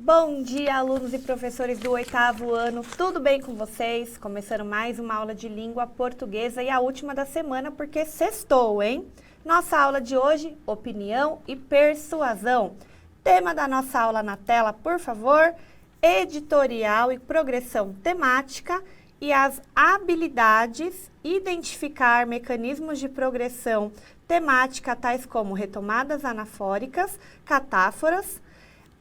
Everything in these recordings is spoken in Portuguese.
Bom dia, alunos e professores do 8º ano, tudo bem com vocês? Começando mais uma aula de língua portuguesa e a última da semana, porque sextou, hein? Nossa aula de hoje, opinião e persuasão. Tema da nossa aula na tela, por favor, editorial e progressão temática e as habilidades, identificar mecanismos de progressão temática, tais como retomadas anafóricas, catáforas,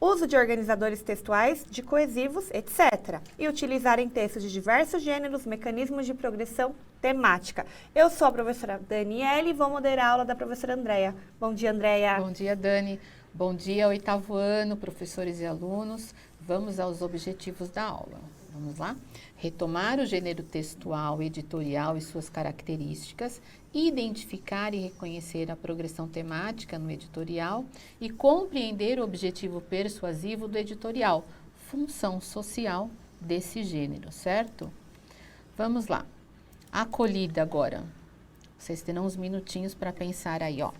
uso de organizadores textuais, de coesivos, etc. E utilizar em textos de diversos gêneros mecanismos de progressão temática. Eu sou a professora Daniele e vou moderar a aula da professora Andréia. Bom dia, Andréia. Bom dia, Dani. Bom dia, 8º ano, professores e alunos. Vamos aos objetivos da aula. Vamos lá? Retomar o gênero textual, editorial e suas características, identificar e reconhecer a progressão temática no editorial e compreender o objetivo persuasivo do editorial, função social desse gênero, certo? Vamos lá. Acolhida agora. Vocês terão uns minutinhos para pensar aí, ó.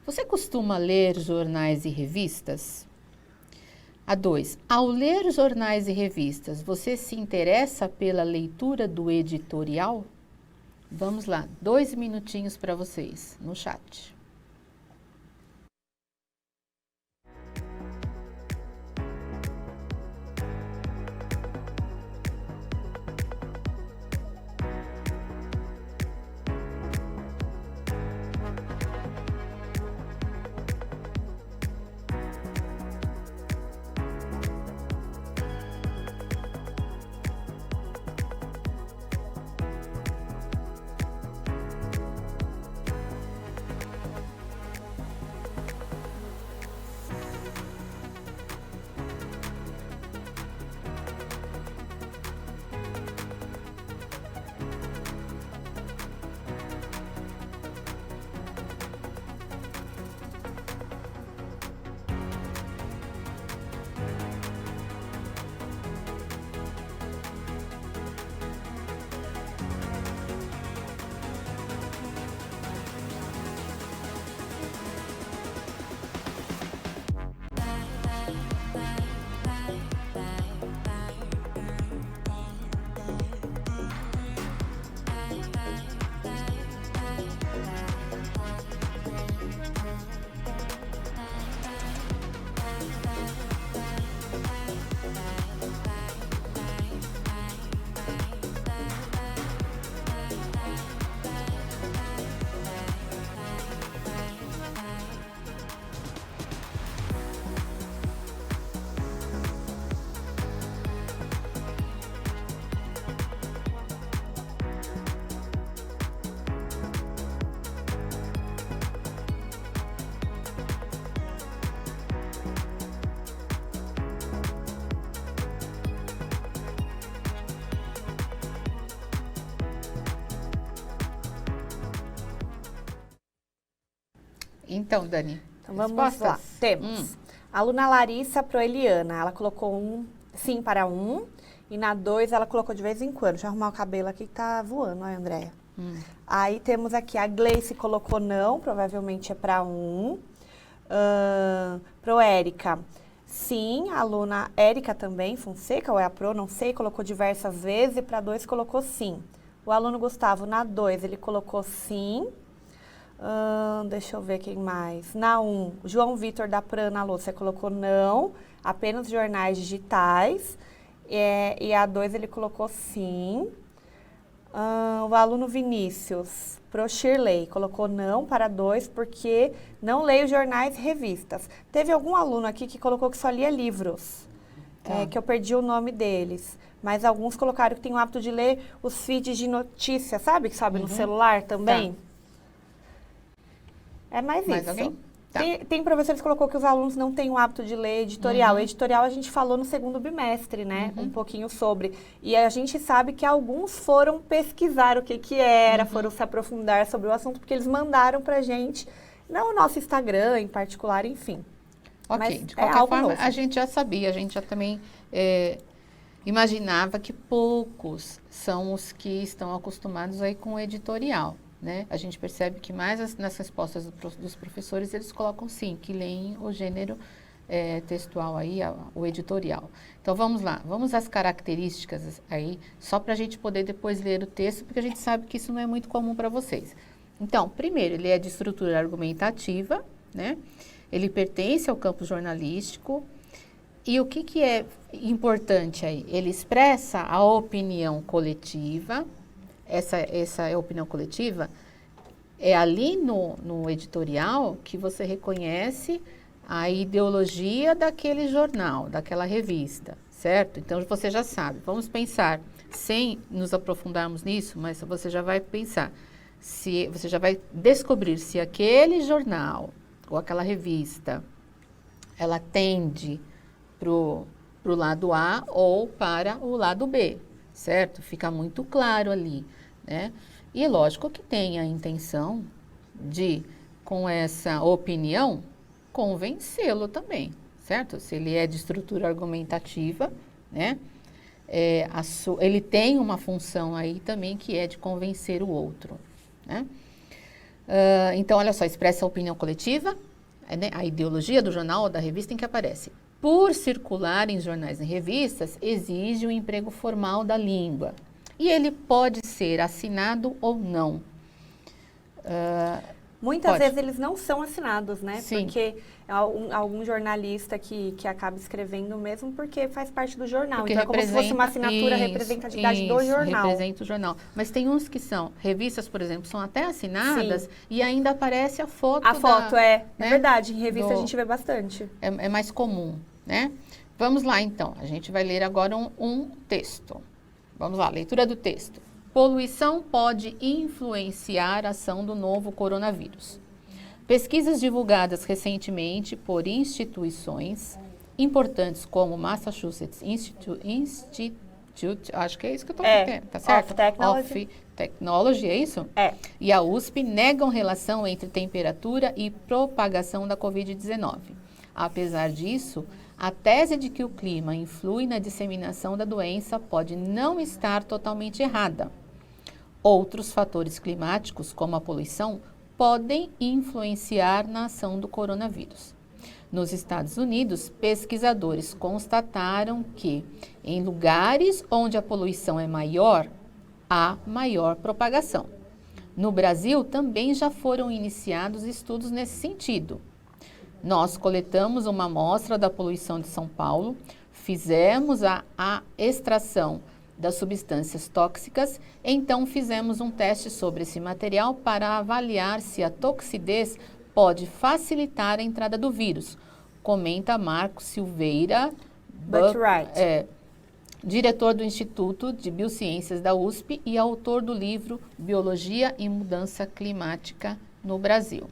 Você costuma ler jornais e revistas? A 2. Ao ler jornais e revistas, você se interessa pela leitura do editorial? Vamos lá, 2 minutinhos para vocês no chat. Então, Dani, Então vamos lá. Temos a aluna Larissa Proeliana, ela colocou sim para 1, e na 2 ela colocou de vez em quando. Deixa eu arrumar o cabelo aqui que tá voando, olha, Andréia. Aí temos aqui a Gleice colocou não, provavelmente é para 1. Pro Érica, sim, a aluna Érica também, Fonseca ou é a Pro, não sei, colocou diversas vezes, e para 2 colocou sim. O aluno Gustavo, na 2, ele colocou sim. Deixa eu ver quem mais. Na 1, João Vitor da Prana Lúcia colocou não, apenas jornais digitais. E a 2 ele colocou sim. O aluno Vinícius, pro Shirley, colocou não para 2, porque não leio jornais e revistas. Teve algum aluno aqui que colocou que só lia livros, que eu perdi o nome deles. Mas alguns colocaram que tem o hábito de ler os feeds de notícias, sabe? Que sobe no celular também. É mais isso. Alguém? Tá. Tem professores que colocou que os alunos não têm o hábito de ler editorial. Editorial a gente falou no segundo bimestre, né? Um pouquinho sobre. E a gente sabe que alguns foram pesquisar o que era, foram se aprofundar sobre o assunto, porque eles mandaram pra gente, no nosso Instagram em particular, enfim. Ok, mas de qualquer forma, novo. A gente já sabia, a gente já também imaginava que poucos são os que estão acostumados aí com o editorial. Né? A gente percebe que mais nas respostas dos professores eles colocam sim, que leem o gênero textual aí, o editorial. Então, vamos lá. Vamos às características aí, só para a gente poder depois ler o texto, porque a gente sabe que isso não é muito comum para vocês. Então, primeiro, ele é de estrutura argumentativa, né? Ele pertence ao campo jornalístico. E o que é importante aí? Ele expressa a opinião coletiva. Essa é a opinião coletiva. É ali no editorial que você reconhece a ideologia daquele jornal, daquela revista, certo? Então, você já sabe. Vamos pensar, sem nos aprofundarmos nisso, mas você já vai pensar. Você já vai descobrir se aquele jornal ou aquela revista, ela tende para o lado A ou para o lado B, certo? Fica muito claro ali, né? E lógico que tem a intenção de, com essa opinião, convencê-lo também, certo? Se ele é de estrutura argumentativa, né? Ele tem uma função aí também que é de convencer o outro, né? Então, olha só, expressa a opinião coletiva, né? A ideologia do jornal ou da revista em que aparece. Por circular em jornais e revistas, exige o emprego formal da língua. E ele pode ser assinado ou não. Muitas vezes eles não são assinados, né? Sim. Porque algum jornalista que acaba escrevendo mesmo porque faz parte do jornal. Porque então é como se fosse uma assinatura representatividade do jornal. Representa o jornal. Mas tem uns que são, revistas, por exemplo, são até assinadas. Sim. E ainda aparece a foto. A foto, né? É verdade. Em revista a gente vê bastante. É mais comum, né? Vamos lá, então. A gente vai ler agora um texto. Vamos lá, leitura do texto. Poluição pode influenciar a ação do novo coronavírus. Pesquisas divulgadas recentemente por instituições importantes como Massachusetts Institute, acho que é isso que eu estou falando, tá certo? Of Technology, é isso? É. E a USP negam relação entre temperatura e propagação da Covid-19. Apesar disso, a tese de que o clima influi na disseminação da doença pode não estar totalmente errada. Outros fatores climáticos, como a poluição, podem influenciar na ação do coronavírus. Nos Estados Unidos, pesquisadores constataram que, em lugares onde a poluição é maior, há maior propagação. No Brasil, também já foram iniciados estudos nesse sentido. Nós coletamos uma amostra da poluição de São Paulo, fizemos a extração das substâncias tóxicas, então fizemos um teste sobre esse material para avaliar se a toxidez pode facilitar a entrada do vírus, comenta Marco Silveira, diretor do Instituto de Biociências da USP e autor do livro Biologia e Mudança Climática no Brasil.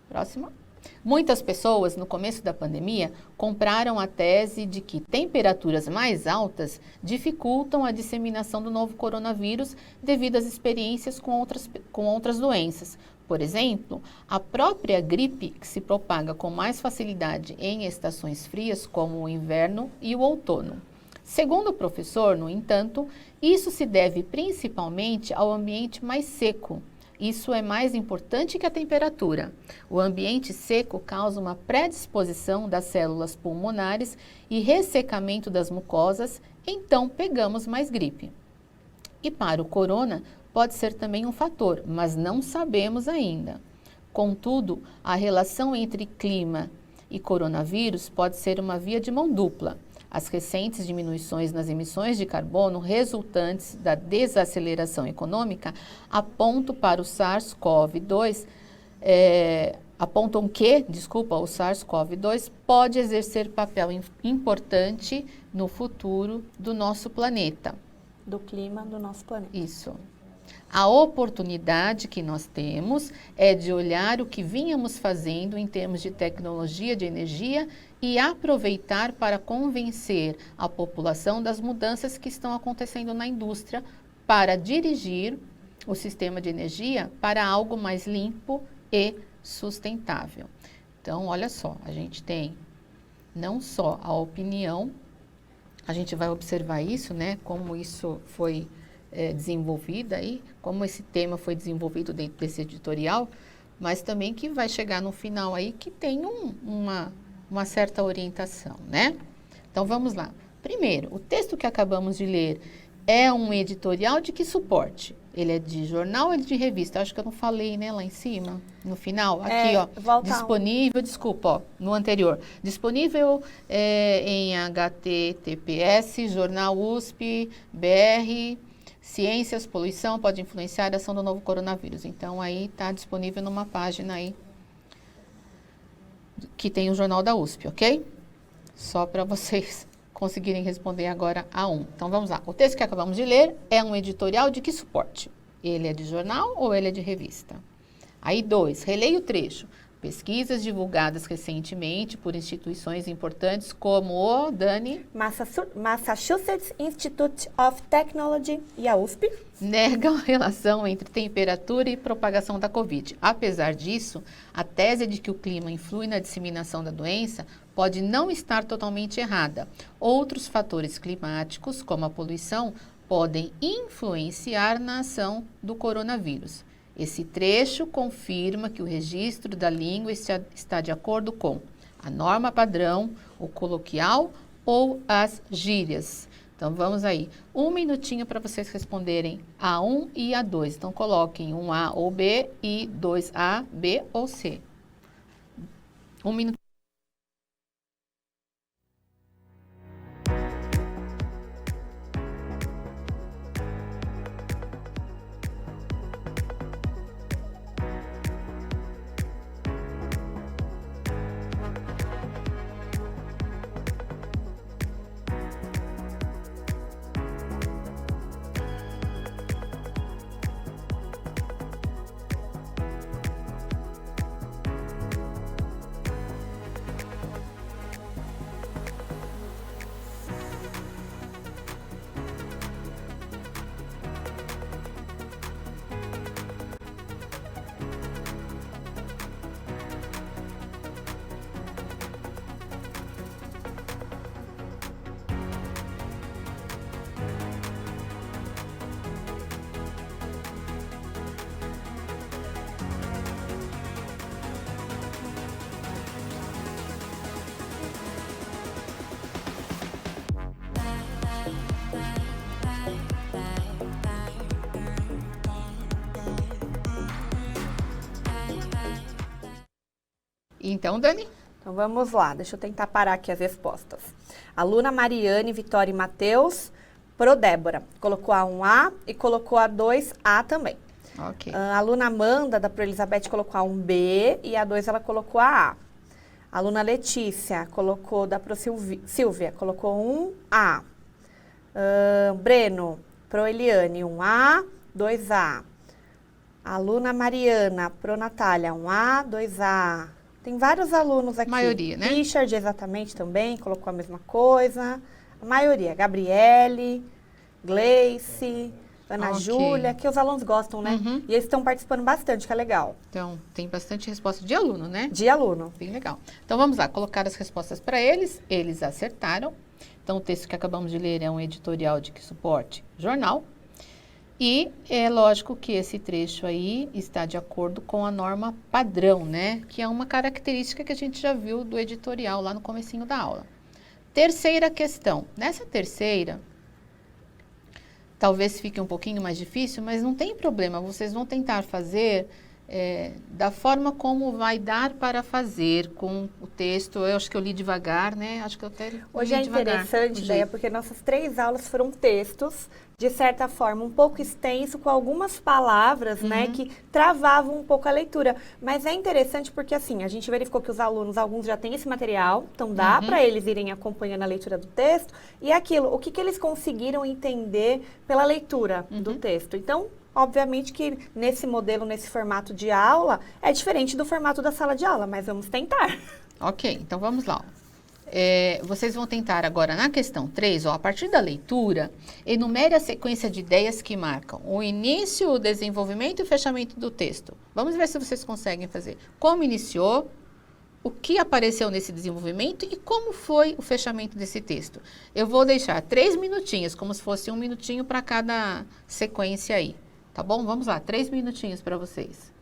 Próxima. Muitas pessoas, no começo da pandemia, compraram a tese de que temperaturas mais altas dificultam a disseminação do novo coronavírus devido às experiências com outras doenças. Por exemplo, a própria gripe, que se propaga com mais facilidade em estações frias, como o inverno e o outono. Segundo o professor, no entanto, isso se deve principalmente ao ambiente mais seco. Isso é mais importante que a temperatura. O ambiente seco causa uma predisposição das células pulmonares e ressecamento das mucosas, então pegamos mais gripe. E para o corona, pode ser também um fator, mas não sabemos ainda. Contudo, a relação entre clima e coronavírus pode ser uma via de mão dupla. As recentes diminuições nas emissões de carbono resultantes da desaceleração econômica apontam para o SARS-CoV-2, o SARS-CoV-2 pode exercer papel importante no futuro do nosso planeta. Do clima do nosso planeta. Isso. A oportunidade que nós temos é de olhar o que vínhamos fazendo em termos de tecnologia de energia e aproveitar para convencer a população das mudanças que estão acontecendo na indústria para dirigir o sistema de energia para algo mais limpo e sustentável. Então, olha só, a gente tem não só a opinião, a gente vai observar isso, né, como isso foi desenvolvido aí, como esse tema foi desenvolvido dentro desse editorial, mas também que vai chegar no final aí que tem uma certa orientação, né? Então, vamos lá. Primeiro, o texto que acabamos de ler é um editorial de que suporte? Ele é de jornal ou ele é de revista? Acho que eu não falei, né, lá em cima, no final. Aqui, ó, disponível, desculpa, ó, no anterior. Disponível em HTTPS, Jornal USP, BR, Ciências, Poluição, pode influenciar a ação do novo coronavírus. Então, aí está disponível numa página aí que tem o jornal da USP, ok? Só para vocês conseguirem responder agora a um. Então, vamos lá. O texto que acabamos de ler é um editorial de que suporte? Ele é de jornal ou ele é de revista? Aí, 2, releia o trecho. Pesquisas divulgadas recentemente por instituições importantes como o, Dani? Massachusetts Institute of Technology e a USP. Negam a relação entre temperatura e propagação da Covid. Apesar disso, a tese de que o clima influi na disseminação da doença pode não estar totalmente errada. Outros fatores climáticos, como a poluição, podem influenciar na ação do coronavírus. Esse trecho confirma que o registro da língua está de acordo com a norma padrão, o coloquial ou as gírias. Então, vamos aí. 1 minutinho para vocês responderem a 1 e a 2. Então, coloquem 1A ou B e 2A, B ou C. 1 minuto. Então, Dani? Então, vamos lá. Deixa eu tentar parar aqui as respostas. Aluna Mariane, Vitória e Matheus, pro Débora. Colocou a 1A e colocou a 2A também. Ok. A aluna Amanda, da Pro Elizabeth, colocou a 1B e a 2 ela colocou a A. A aluna Letícia colocou da Pro Silvia, colocou 1A. Breno, Pro Eliane, 1A, 2A. A aluna Mariana, Pro Natália, 1A, 2A. Tem vários alunos aqui. Maioria, né? Richard, exatamente, também, colocou a mesma coisa. A maioria. Gabriele, Gleice, Ana Júlia, que os alunos gostam, né? Uhum. E eles estão participando bastante, que é legal. Então, tem bastante resposta de aluno, né? De aluno. Bem legal. Então, vamos lá. Colocar as respostas para eles. Eles acertaram. Então, o texto que acabamos de ler é um editorial de que suporte? Jornal. E é lógico que esse trecho aí está de acordo com a norma padrão, né? Que é uma característica que a gente já viu do editorial lá no comecinho da aula. Terceira questão. Nessa terceira, talvez fique um pouquinho mais difícil, mas não tem problema. Vocês vão tentar fazer da forma como vai dar para fazer com o texto. Eu acho que eu li devagar, né? Acho que eu até li Hoje é devagar, interessante, Deia, porque nossas 3 aulas foram textos, de certa forma, um pouco extenso, com algumas palavras, né, que travavam um pouco a leitura. Mas é interessante porque, assim, a gente verificou que os alunos, alguns já têm esse material, então dá para eles irem acompanhando a leitura do texto. E aquilo, o que eles conseguiram entender pela leitura do texto. Então, obviamente que nesse modelo, nesse formato de aula, é diferente do formato da sala de aula, mas vamos tentar. Ok, então vamos lá. Vocês vão tentar agora na questão 3, a partir da leitura, enumere a sequência de ideias que marcam o início, o desenvolvimento e o fechamento do texto. Vamos ver se vocês conseguem fazer. Como iniciou, o que apareceu nesse desenvolvimento e como foi o fechamento desse texto. Eu vou deixar 3 minutinhos, como se fosse 1 minutinho para cada sequência aí. Tá bom? Vamos lá, 3 minutinhos para vocês.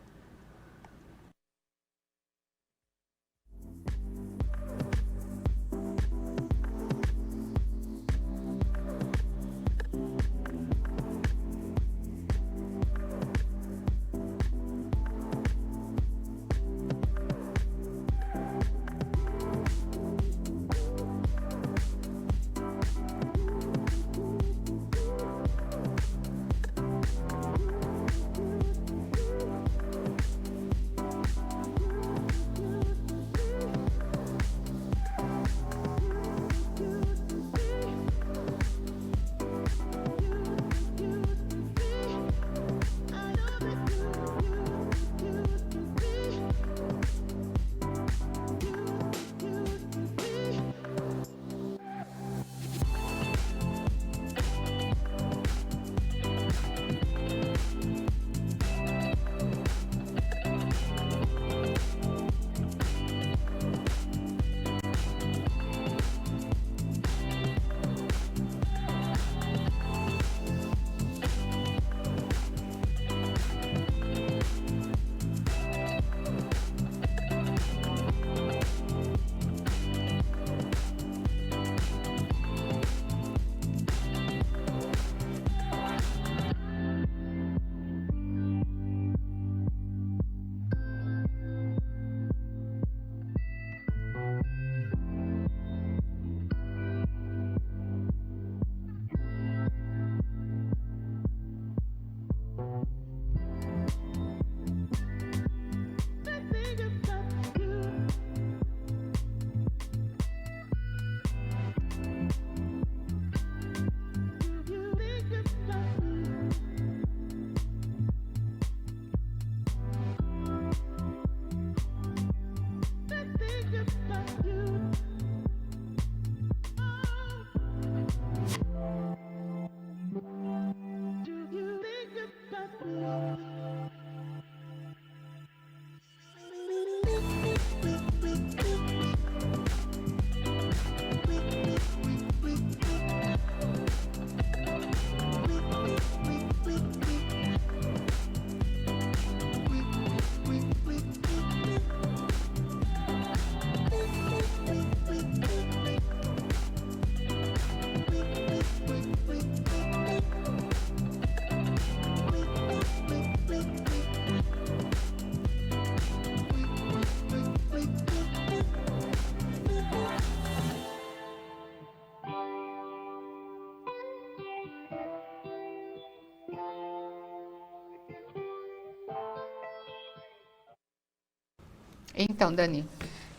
Então, Dani.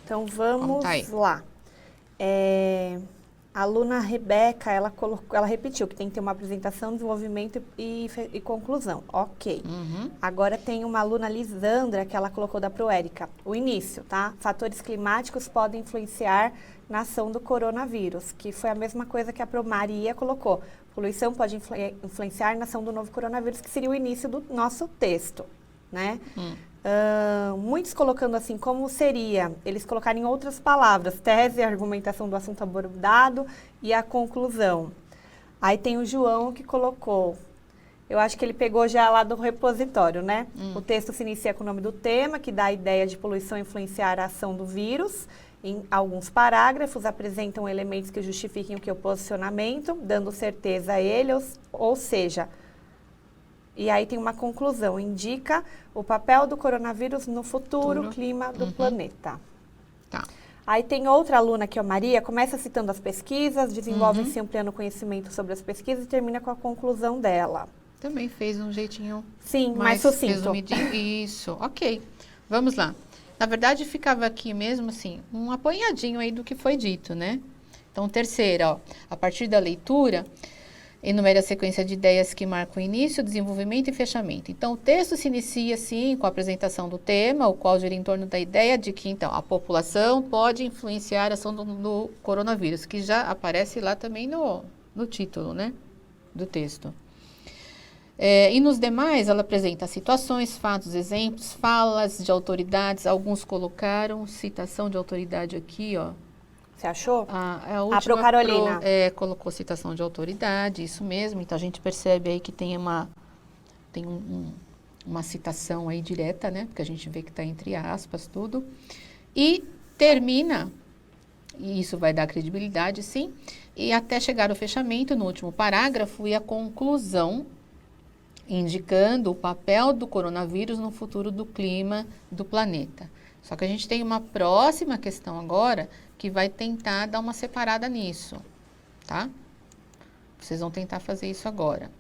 Então, vamos Conta aí. lá. A aluna Rebeca, ela repetiu que tem que ter uma apresentação, desenvolvimento e conclusão. Ok. Agora tem uma aluna Lisandra, que ela colocou da Proérica. O início, tá? Fatores climáticos podem influenciar na ação do coronavírus, que foi a mesma coisa que a Maria colocou. Poluição pode influenciar na ação do novo coronavírus, que seria o início do nosso texto, né? Muitos colocando assim, como seria, eles colocaram em outras palavras, tese, argumentação do assunto abordado e a conclusão. Aí tem o João que colocou, eu acho que ele pegou já lá do repositório, né? O texto se inicia com o nome do tema, que dá a ideia de poluição influenciar a ação do vírus. Em alguns parágrafos apresentam elementos que justifiquem o que é o posicionamento, dando certeza a ele, ou seja... E aí tem uma conclusão, indica o papel do coronavírus no futuro clima do planeta. Tá. Aí tem outra aluna que é a Maria, começa citando as pesquisas, desenvolve-se ampliando conhecimento sobre as pesquisas e termina com a conclusão dela. Também fez um jeitinho mais sucinto. Resumidinho. Isso, ok. Vamos lá. Na verdade, ficava aqui mesmo assim, um apanhadinho aí do que foi dito, né? Então, terceira, ó, a partir da leitura... Enumere a sequência de ideias que marcam o início, desenvolvimento e fechamento. Então, o texto se inicia, sim, com a apresentação do tema, o qual gira em torno da ideia de que, então, a população pode influenciar a ação do coronavírus, que já aparece lá também no título, né, do texto. E nos demais, ela apresenta situações, fatos, exemplos, falas de autoridades. Alguns colocaram citação de autoridade aqui, ó. Você achou? A última Pro Carolina. Colocou citação de autoridade, isso mesmo. Então, a gente percebe aí que tem uma citação aí direta, né? Porque a gente vê que está entre aspas, tudo. E termina, e isso vai dar credibilidade, sim, e até chegar ao fechamento, no último parágrafo, e a conclusão, indicando o papel do coronavírus no futuro do clima do planeta. Só que a gente tem uma próxima questão agora que vai tentar dar uma separada nisso, tá? Vocês vão tentar fazer isso agora.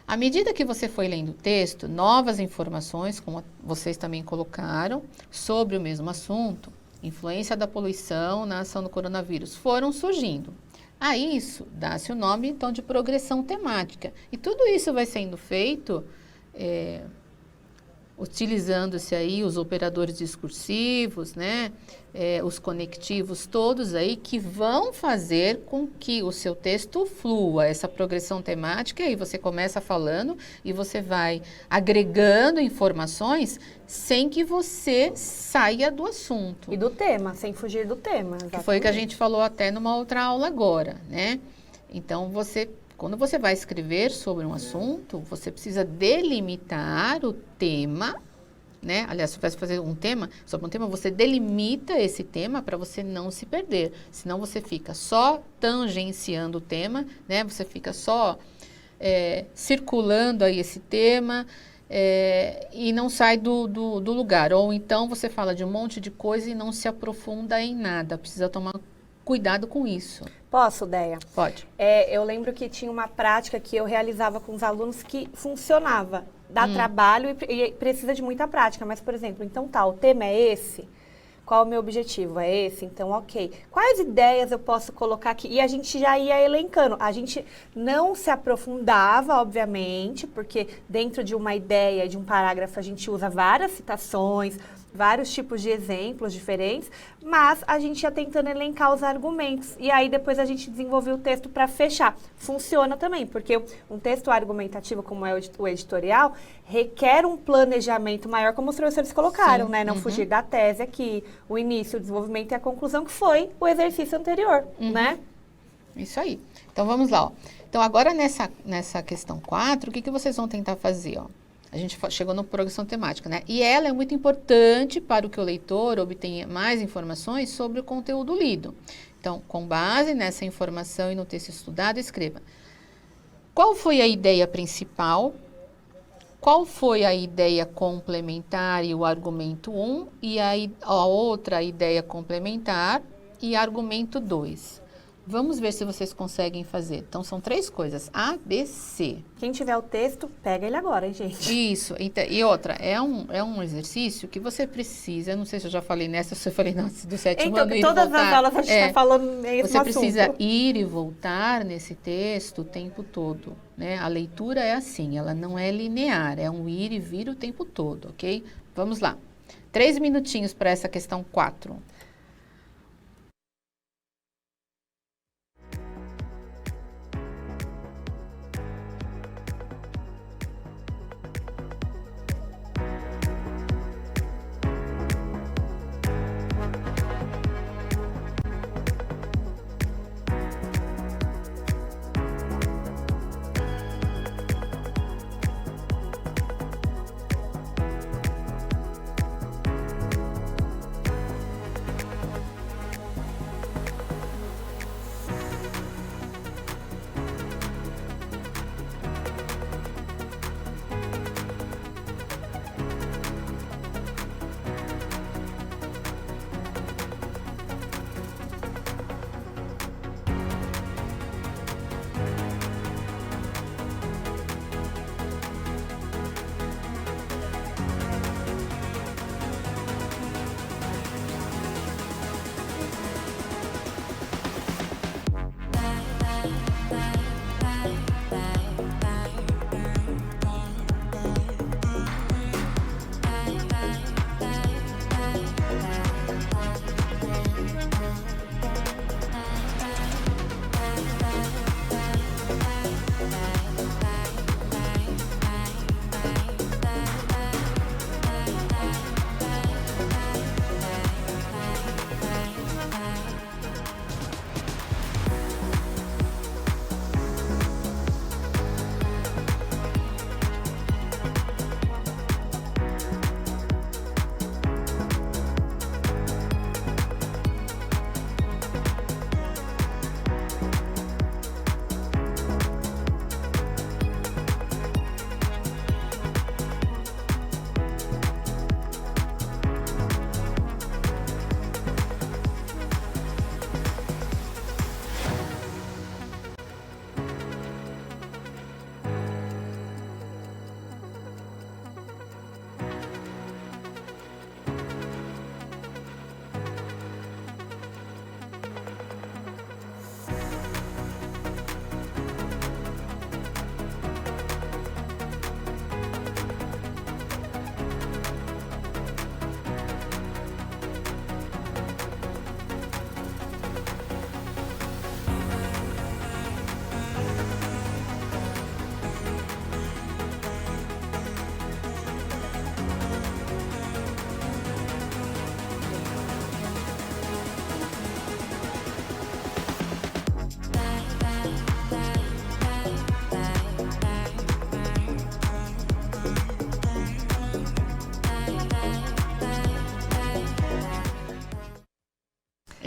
À medida que você foi lendo o texto, novas informações, como vocês também colocaram, sobre o mesmo assunto, influência da poluição na ação do coronavírus, foram surgindo. A isso dá-se o nome, então, de progressão temática. E tudo isso vai sendo feito... utilizando-se aí os operadores discursivos, né, os conectivos todos aí que vão fazer com que o seu texto flua, essa progressão temática, e você começa falando e você vai agregando informações sem que você saia do assunto. E do tema, sem fugir do tema. Exatamente. Que foi o que a gente falou até numa outra aula agora, né? Então, quando você vai escrever sobre um assunto, você precisa delimitar o tema, né? Aliás, se você vai fazer um tema, sobre um tema, você delimita esse tema para você não se perder. Senão você fica só tangenciando o tema, né? Você fica só circulando aí esse tema e não sai do lugar. Ou então você fala de um monte de coisa e não se aprofunda em nada. Precisa tomar cuidado com isso. Posso, Deia? Pode. Eu lembro que tinha uma prática que eu realizava com os alunos que funcionava. Dá trabalho e precisa de muita prática. Mas, por exemplo, então o tema é esse? Qual o meu objetivo? É esse? Então, ok. Quais ideias eu posso colocar aqui? E a gente já ia elencando. A gente não se aprofundava, obviamente, porque dentro de uma ideia, de um parágrafo, a gente usa várias citações, vários tipos de exemplos diferentes, mas a gente ia tentando elencar os argumentos. E aí depois a gente desenvolveu o texto para fechar. Funciona também, porque um texto argumentativo, como é o editorial, requer um planejamento maior, como os professores colocaram, Sim. né? Não fugir da tese aqui, o início, o desenvolvimento e a conclusão, que foi o exercício anterior, né? Isso aí. Então, vamos lá, ó. Então, agora nessa questão 4, o que vocês vão tentar fazer, ó? A gente chegou na progressão temática, né? E ela é muito importante para que o leitor obtenha mais informações sobre o conteúdo lido. Então, com base nessa informação e no texto estudado, escreva: qual foi a ideia principal? Qual foi a ideia complementar e o argumento 1? E a outra ideia complementar e argumento 2. Vamos ver se vocês conseguem fazer. Então, são 3 coisas. A, B, C. Quem tiver o texto, pega ele agora, hein, gente? Isso. Então, e outra, é um exercício que você precisa, não sei se eu já falei nessa, se eu falei do 7º Então, ano, que ir e todas voltar. as aulas a gente está falando mesmo Você precisa assunto. ir e voltar nesse texto o tempo todo, né? A leitura é assim, ela não é linear, é um ir e vir o tempo todo, ok? Vamos lá. 3 minutinhos para essa questão 4.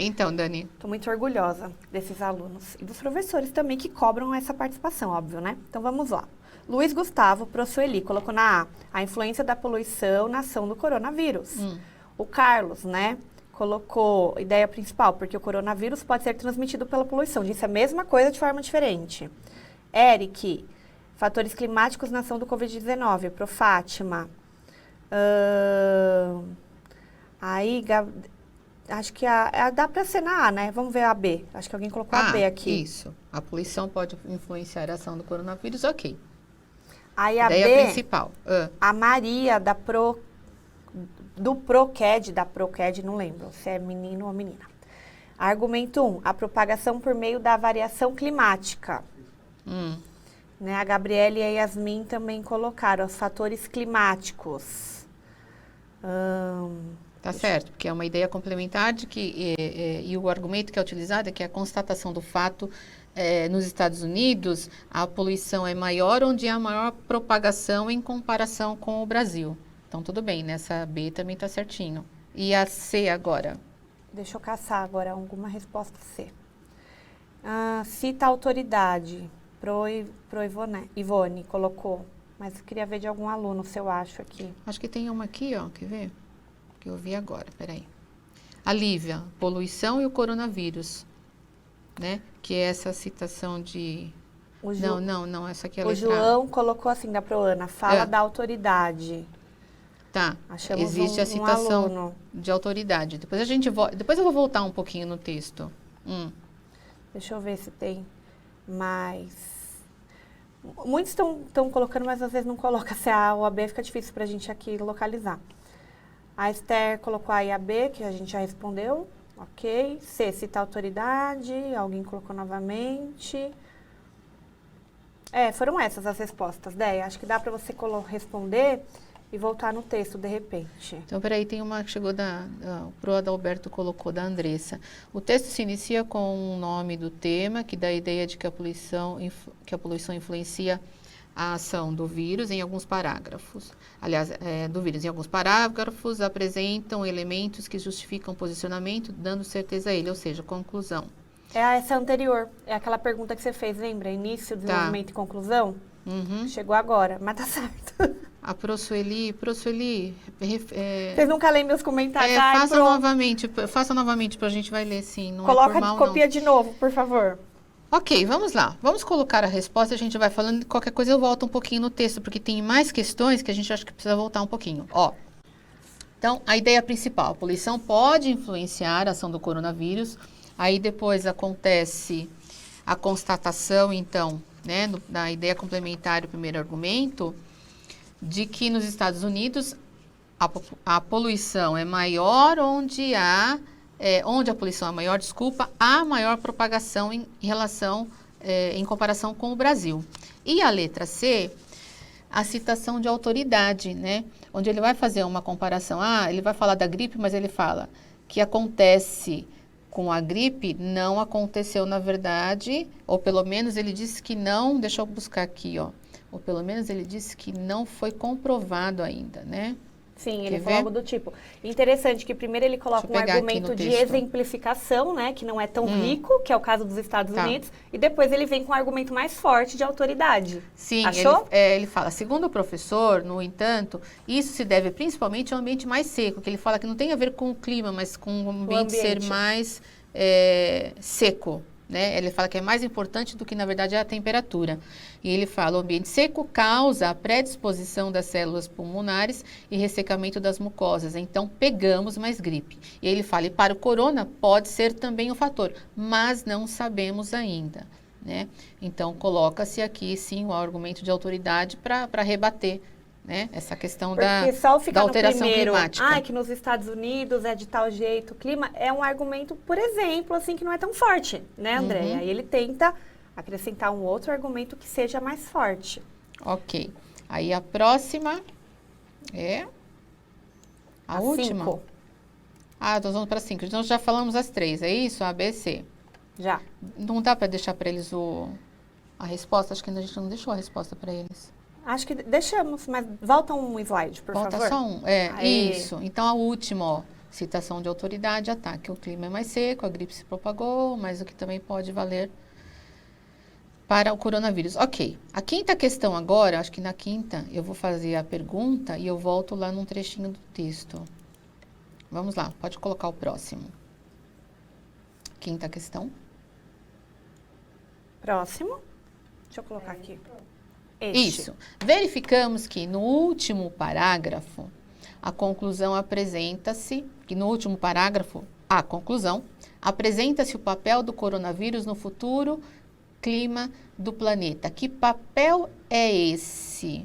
Então, Dani. Estou muito orgulhosa desses alunos e dos professores também que cobram essa participação, óbvio, né? Então vamos lá. Luiz Gustavo Prosueli colocou na A influência da poluição na ação do coronavírus. O Carlos, né, colocou ideia principal, porque o coronavírus pode ser transmitido pela poluição. Disse a mesma coisa de forma diferente. Eric, fatores climáticos na ação do Covid-19. Pro Fátima. Aí, acho que dá para ser na A, né? Vamos ver a B. Acho que alguém colocou a B aqui. Isso. A poluição pode influenciar a ação do coronavírus, ok. Aí a ideia B, principal. A Maria, do ProCAD, não lembro se é menino ou menina. Argumento 1, a propagação por meio da variação climática. Né, a Gabriela e a Yasmin também colocaram os fatores climáticos. Tá certo, porque é uma ideia complementar de que, e o argumento que é utilizado é que a constatação do fato, nos Estados Unidos, a poluição é maior onde há maior propagação em comparação com o Brasil. Então, tudo bem, nessa B também tá certinho. E a C agora? Deixa eu caçar agora alguma resposta C. Cita a autoridade. Pro Ivone colocou, mas eu queria ver de algum aluno, se eu acho aqui. Acho que tem uma aqui, ó, quer ver? Que eu vi agora, peraí. A Lívia, poluição e o coronavírus. né? Que é essa citação de... Não, essa aqui é a O letra João colocou assim da Proana, fala É. da autoridade. Tá, Achamos existe a um citação aluno. de autoridade. Depois eu vou voltar um pouquinho no texto. Deixa eu ver se tem mais. Muitos estão colocando, mas às vezes não coloca. Se é A ou a B, fica difícil pra gente aqui localizar. A Esther colocou A e a B, que a gente já respondeu. Ok. C, cita a autoridade. Alguém colocou novamente. Foram essas as respostas, Déia. Acho que dá pra você responder e voltar no texto de repente. Então, peraí, tem uma que chegou o Pro Adalberto colocou, da Andressa. O texto se inicia com o nome do tema, que dá a ideia de que a poluição influencia a ação do vírus em alguns parágrafos. Aliás, do vírus em alguns parágrafos apresentam elementos que justificam o posicionamento, dando certeza a ele, ou seja, conclusão. É essa anterior, é aquela pergunta que você fez, lembra? Início, desenvolvimento e conclusão? Chegou agora, mas tá certo. A Prosueli... Vocês nunca leem meus comentários? Faça novamente pra gente vai ler, sim. Não Coloca, é por mal, copia não. de novo, por favor. Ok, vamos lá. Vamos colocar a resposta, a gente vai falando, qualquer coisa eu volto um pouquinho no texto, porque tem mais questões que a gente acha que precisa voltar um pouquinho. Então, a ideia principal, a poluição pode influenciar a ação do coronavírus, aí depois acontece a constatação, então, né, na ideia complementar, o primeiro argumento, de que nos Estados Unidos a poluição é maior onde a poluição é maior, há maior propagação em comparação com o Brasil. E a letra C, a citação de autoridade, né? Onde ele vai fazer uma comparação. Ele vai falar da gripe, mas ele fala que acontece com a gripe, não aconteceu na verdade, ou pelo menos ele disse que não, deixa eu buscar aqui, ou pelo menos ele disse que não foi comprovado ainda, né? Sim, ele falou algo do tipo. Interessante que primeiro ele coloca um argumento de exemplificação, né, que não é tão rico, que é o caso dos Estados Unidos, e depois ele vem com um argumento mais forte de autoridade. Sim, achou? Ele fala, segundo o professor, no entanto, isso se deve principalmente ao ambiente mais seco, que ele fala que não tem a ver com o clima, mas com o ambiente ser mais seco. Né? Ele fala que é mais importante do que, na verdade, é a temperatura. E ele fala, o ambiente seco causa a predisposição das células pulmonares e ressecamento das mucosas. Então, pegamos mais gripe. E ele fala, e para o corona pode ser também um fator, mas não sabemos ainda. Né? Então, coloca-se aqui, sim, o argumento de autoridade para rebater, né, essa questão da alteração climática. Que nos Estados Unidos é de tal jeito, o clima é um argumento, por exemplo, assim, que não é tão forte, né, André? Aí ele tenta acrescentar um outro argumento que seja mais forte. Ok. Aí a próxima é a última. 5. Nós vamos para 5. Então já falamos as 3, é isso? A, B, C. Já. Não dá para deixar para eles a resposta? Acho que a gente não deixou a resposta para eles. Acho que deixamos, mas volta um slide, por favor. Volta só um. Isso. Então, a última, citação de autoridade, que o clima é mais seco, a gripe se propagou, mas o que também pode valer para o coronavírus. Ok. A quinta questão agora, acho que na quinta eu vou fazer a pergunta e eu volto lá num trechinho do texto. Vamos lá, pode colocar o próximo. Quinta questão. Próximo. Deixa eu colocar aqui. Isso. Verificamos que no último parágrafo, a conclusão apresenta-se, que no último parágrafo, a conclusão, apresenta-se o papel do coronavírus no futuro clima do planeta. Que papel é esse?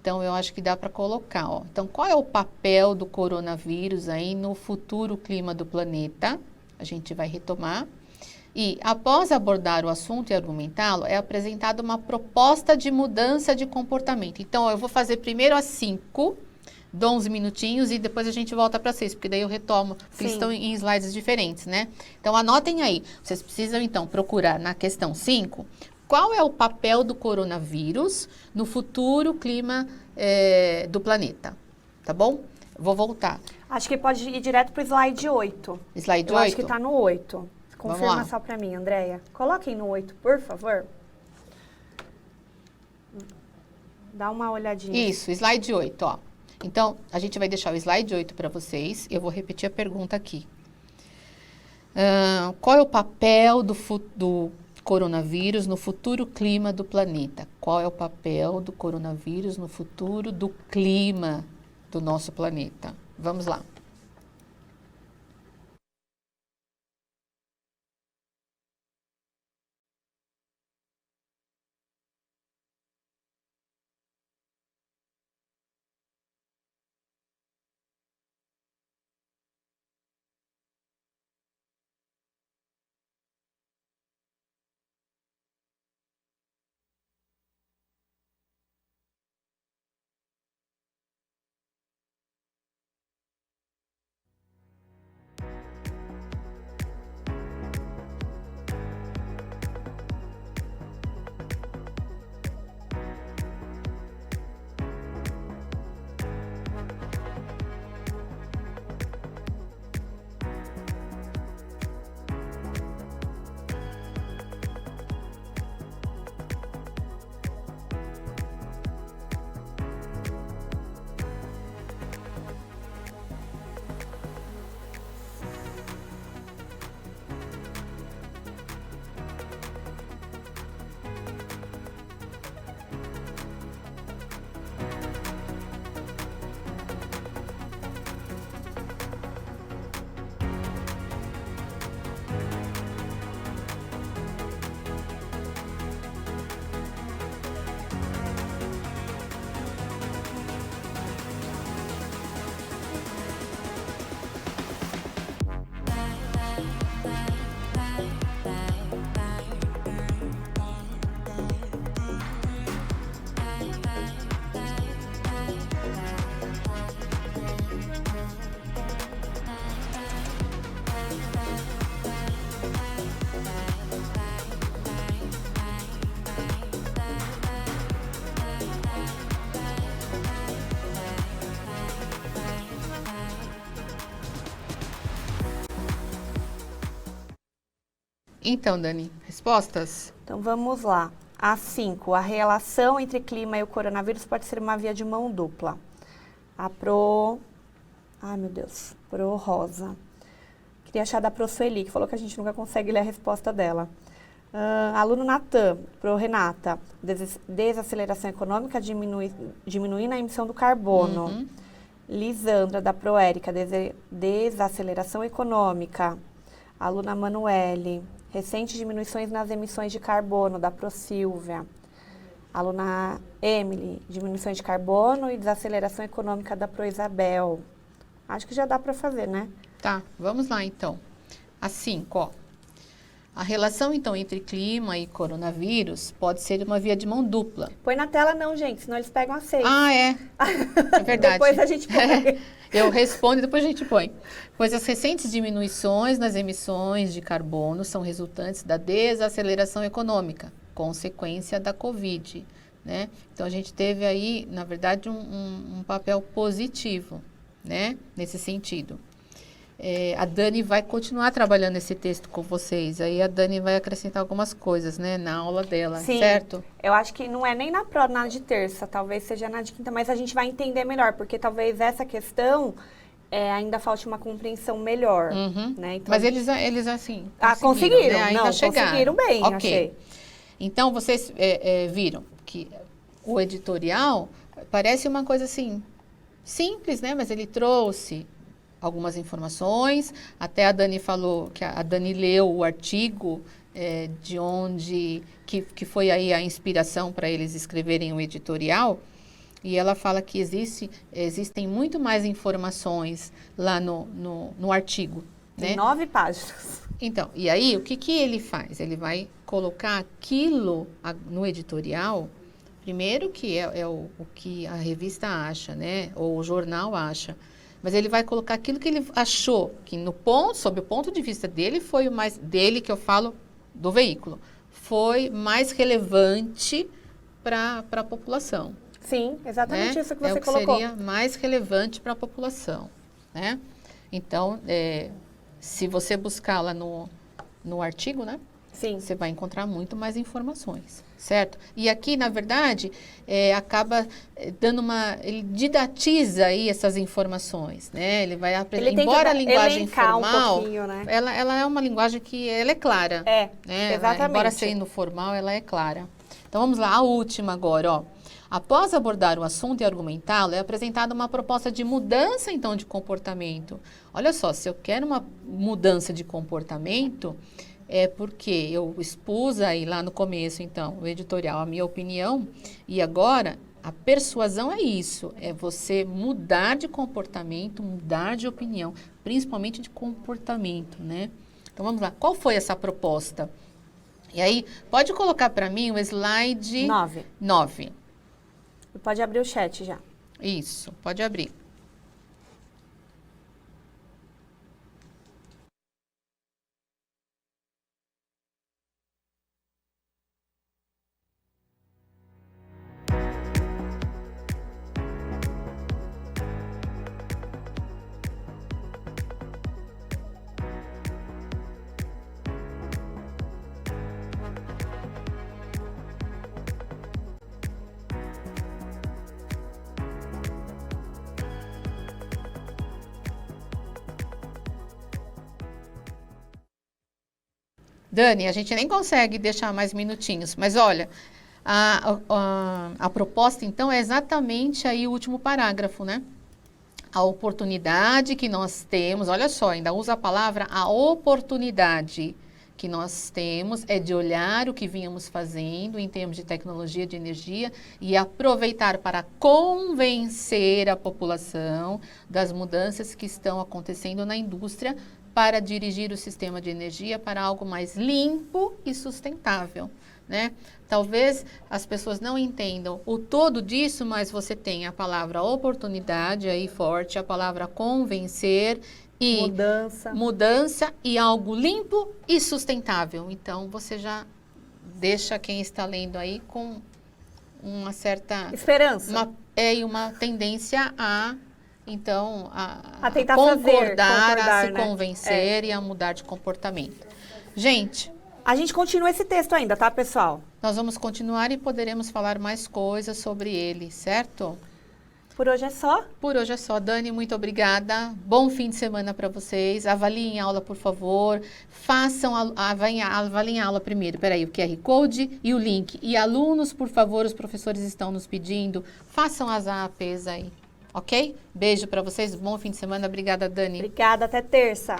Então, eu acho que dá para colocar, Então, qual é o papel do coronavírus aí no futuro clima do planeta? A gente vai retomar. E, após abordar o assunto e argumentá-lo, é apresentada uma proposta de mudança de comportamento. Então, eu vou fazer primeiro as 5, dou uns minutinhos e depois a gente volta para 6, porque daí eu retomo, porque eles estão em slides diferentes, né? Então, anotem aí. Vocês precisam, então, procurar na questão 5, qual é o papel do coronavírus no futuro clima do planeta, tá bom? Vou voltar. Acho que pode ir direto para o slide 8. Slide 8? Eu acho que está no 8. Confirma só para mim, Andréia. Coloquem no 8, por favor. Dá uma olhadinha. Isso, slide 8, Então, a gente vai deixar o slide 8 para vocês. Eu vou repetir a pergunta aqui. Qual é o papel do coronavírus no futuro clima do planeta? Qual é o papel do coronavírus no futuro do clima do nosso planeta? Vamos lá. Então, Dani, respostas? Então vamos lá. A5, a relação entre clima e o coronavírus pode ser uma via de mão dupla. Ai, meu Deus. Pro Rosa. Queria achar da Pro Sueli, que falou que a gente nunca consegue ler a resposta dela. Aluno Natan, Pro Renata. Desaceleração econômica diminuindo a emissão do carbono. Uhum. Lisandra, da Pro Érica. Desaceleração econômica. Aluna Manuele. Recentes diminuições nas emissões de carbono, da Pro Silvia. Aluna Emily, diminuições de carbono e desaceleração econômica, da Pro Isabel. Acho que já dá para fazer, né? Tá, vamos lá então. A 5, ó. A relação, então, entre clima e coronavírus pode ser uma via de mão dupla. Põe na tela não, gente, senão eles pegam a 6. Ah, é. É verdade. Depois a gente põe. Eu respondo e depois a gente põe. Pois as recentes diminuições nas emissões de carbono são resultantes da desaceleração econômica, consequência da Covid, né? Então, a gente teve aí, na verdade, um papel positivo, né? Nesse sentido. A Dani vai continuar trabalhando esse texto com vocês. Aí a Dani vai acrescentar algumas coisas, né, na aula dela, Sim, certo? Eu acho que não é nem na de terça, talvez seja na de quinta, mas a gente vai entender melhor, porque talvez essa questão ainda falte uma compreensão melhor, né? Então, mas eles assim, conseguiram, né? Ainda chegaram. Conseguiram bem, ok. Achei. Então, vocês viram que o editorial parece uma coisa assim, simples, né? Mas ele trouxe algumas informações, até a Dani falou que a Dani leu o artigo de onde, que foi aí a inspiração para eles escreverem o editorial, e ela fala que existem muito mais informações lá no artigo. Né? 9 páginas. Então, e aí o que ele faz? Ele vai colocar aquilo no editorial, primeiro que é o que a revista acha, né? Ou o jornal acha. Mas ele vai colocar aquilo que ele achou, que sob o ponto de vista dele, foi o mais, dele que eu falo, do veículo, foi mais relevante para a população. Sim, exatamente, né? Isso que você colocou. colocou. Seria mais relevante para a população, né? Então, se você buscar lá no artigo, né? Sim. Você vai encontrar muito mais informações, certo? E aqui, na verdade, acaba dando ele didatiza aí essas informações, né? Ele vai apresentar, embora a linguagem formal, um pouquinho, né? ela é uma linguagem que ela é clara. Né? Exatamente. Embora sendo formal, ela é clara. Então, vamos lá, a última agora, ó. Após abordar o assunto e argumentá-lo, é apresentada uma proposta de mudança, então, de comportamento. Olha só, se eu quero uma mudança de comportamento, é porque eu expus aí lá no começo, então, o editorial, a minha opinião, e agora a persuasão é isso, é você mudar de comportamento, mudar de opinião, principalmente de comportamento, né? Então, vamos lá, qual foi essa proposta? E aí, pode colocar para mim o slide 9. Pode abrir o chat já. Isso, pode abrir. Dani, a gente nem consegue deixar mais minutinhos, mas olha, a proposta, então, é exatamente aí o último parágrafo, né? A oportunidade que nós temos, olha só, ainda usa a palavra a oportunidade que nós temos é de olhar o que vínhamos fazendo em termos de tecnologia de energia e aproveitar para convencer a população das mudanças que estão acontecendo na indústria para dirigir o sistema de energia para algo mais limpo e sustentável, né? Talvez as pessoas não entendam o todo disso, mas você tem a palavra oportunidade aí forte, a palavra convencer e mudança e algo limpo e sustentável. Então, você já deixa quem está lendo aí com uma certa esperança. Uma tendência a tentar concordar, a se né? convencer e a mudar de comportamento. Gente, a gente continua esse texto ainda, tá, pessoal? Nós vamos continuar e poderemos falar mais coisas sobre ele, certo? Por hoje é só. Por hoje é só. Dani, muito obrigada. Bom fim de semana para vocês. Avaliem a aula, por favor. Avaliem a aula primeiro. Peraí, o QR Code e o link. E alunos, por favor, os professores estão nos pedindo. Façam as APs aí. Ok? Beijo para vocês, bom fim de semana. Obrigada, Dani. Obrigada, até terça.